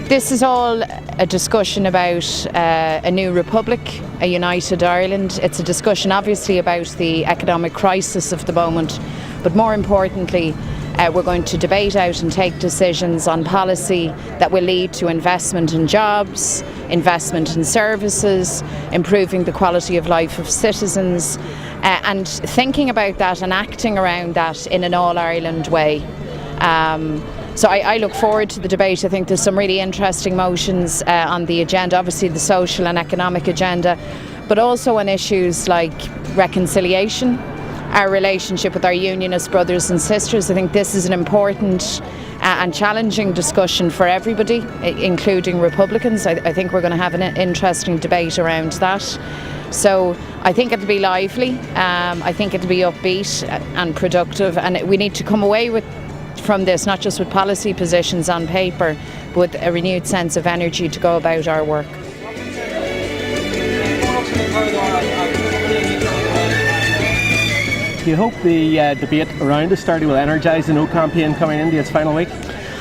This is all a discussion about a new republic, a united Ireland. It's a discussion obviously about the economic crisis of the moment, but more importantly, we're going to debate out and take decisions on policy that will lead to investment in jobs, investment in services, improving the quality of life of citizens, and thinking about that and acting around that in an all-Ireland way. So I look forward to the debate. I think there's some really interesting motions on the agenda, obviously the social and economic agenda, but also on issues like reconciliation, our relationship with our unionist brothers and sisters. I think this is an important and challenging discussion for everybody, including Republicans. I think we're going to have an interesting debate around that. So I think it'll be lively, I think it'll be upbeat and productive, and we need to come away from this not just with policy positions on paper, but with a renewed sense of energy to go about our work. Do you hope the debate around Austerity will energise the No campaign coming into its final week?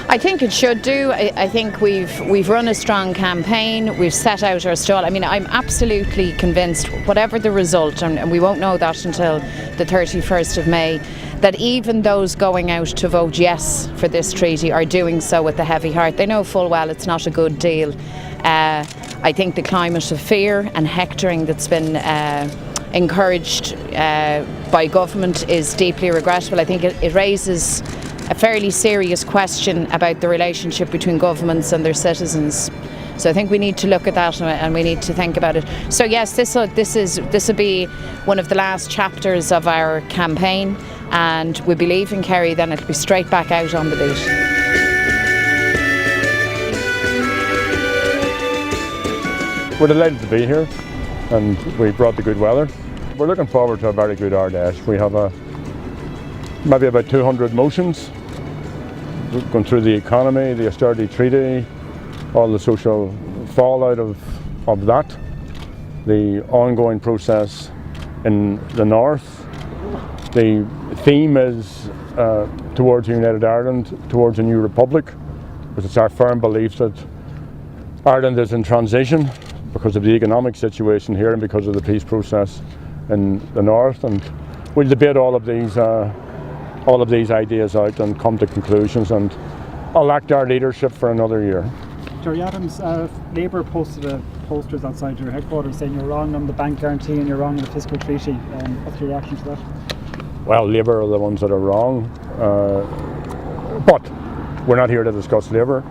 I think it should do. I think we've run a strong campaign. We've set out our stall. I mean, I'm absolutely convinced, whatever the result, and we won't know that until the 31st of May, that even those going out to vote yes for this treaty are doing so with a heavy heart. They know full well it's not a good deal. I think the climate of fear and hectoring that's been encouraged by government is deeply regrettable. I think it raises a fairly serious question about the relationship between governments and their citizens. So I think we need to look at that and we need to think about it. So yes, this will be one of the last chapters of our campaign, and we'll be leaving Kerry, then it'll be straight back out on the boot. We're delighted to be here, and we brought the good weather. We're looking forward to a very good Ard Fheis. We have maybe about 200 motions going through the economy, the Austerity Treaty, all the social fallout of that, the ongoing process in the north. The theme is towards United Ireland, towards a new republic, because it's our firm belief that Ireland is in transition because of the economic situation here and because of the peace process in the north. And we'll debate all of these ideas out and come to conclusions and elect our leadership for another year. Gerry Adams, Labour posted posters outside your headquarters saying you're wrong on the bank guarantee and you're wrong on the fiscal treaty. What's your reaction to that? Well, Labour are the ones that are wrong, but we're not here to discuss Labour.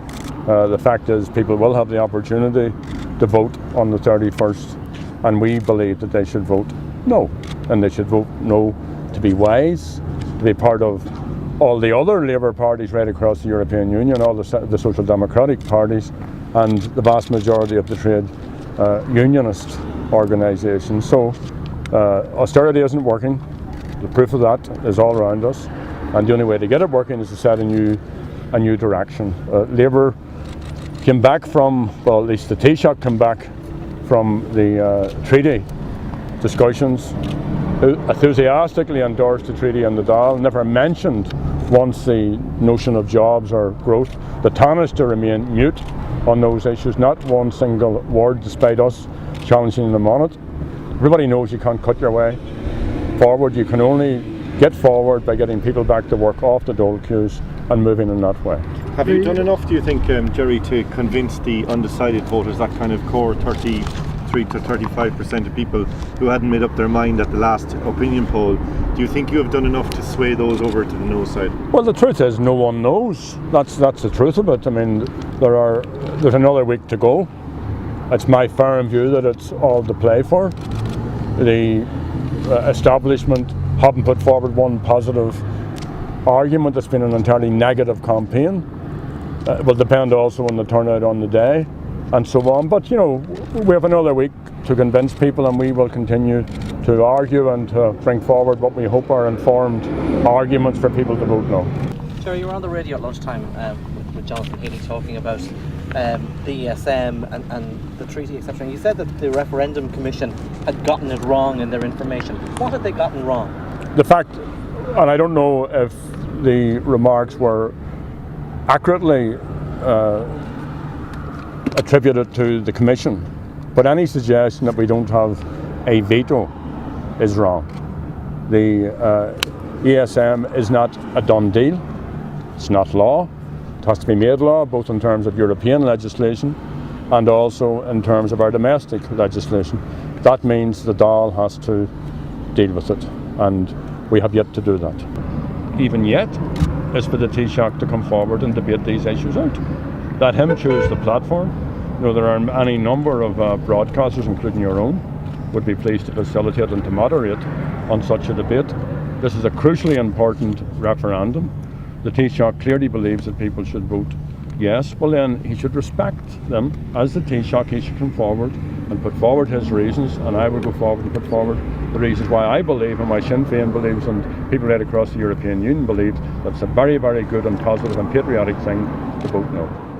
The fact is people will have the opportunity to vote on the 31st, and we believe that they should vote no, and they should vote no to be wise, to be part of all the other Labour parties right across the European Union, all the Social Democratic parties, and the vast majority of the trade unionist organisations. So austerity isn't working. The proof of that is all around us, and the only way to get it working is to set a new direction. Labour came back from, well, at least the Taoiseach came back from the treaty discussions, enthusiastically endorsed the treaty in the Dáil, never mentioned once the notion of jobs or growth. The Taoiseach to remain mute on those issues, not one single word, despite us challenging them on it. Everybody knows you can't cut your way forward. You can only get forward by getting people back to work off the dole queues and moving in that way. Have you done enough, do you think, Gerry, to convince the undecided voters, that kind of core 33 to 35% of people who hadn't made up their mind at the last opinion poll? Do you think you have done enough to sway those over to the no side? Well, the truth is no one knows. That's the truth of it. I mean, there's another week to go. It's my firm view that it's all to play for. The establishment haven't put forward one positive argument. It's been an entirely negative campaign. It will depend also on the turnout on the day and so on. But, you know, we have another week to convince people, and we will continue to argue and to bring forward what we hope are informed arguments for people to vote no. Gerry, you were on the radio at lunchtime with Jonathan Healy talking about the ESM and the treaty, etc. And you said that the referendum commission had gotten it wrong in their information. What had they gotten wrong? The fact, and I don't know if the remarks were accurately attribute it to the Commission. But any suggestion that we don't have a veto is wrong. The ESM is not a done deal. It's not law. It has to be made law, both in terms of European legislation and also in terms of our domestic legislation. That means the Dáil has to deal with it, and we have yet to do that. Even yet is for the Taoiseach to come forward and debate these issues out. Let him choose the platform. You know, there are any number of broadcasters, including your own, would be pleased to facilitate and to moderate on such a debate. This is a crucially important referendum. The Taoiseach clearly believes that people should vote yes. Well, then he should respect them. As the Taoiseach, he should come forward and put forward his reasons, and I will go forward and put forward the reasons why I believe, and why Sinn Fein believes, and people right across the European Union believe, that it's a very, very good and positive and patriotic thing to vote no.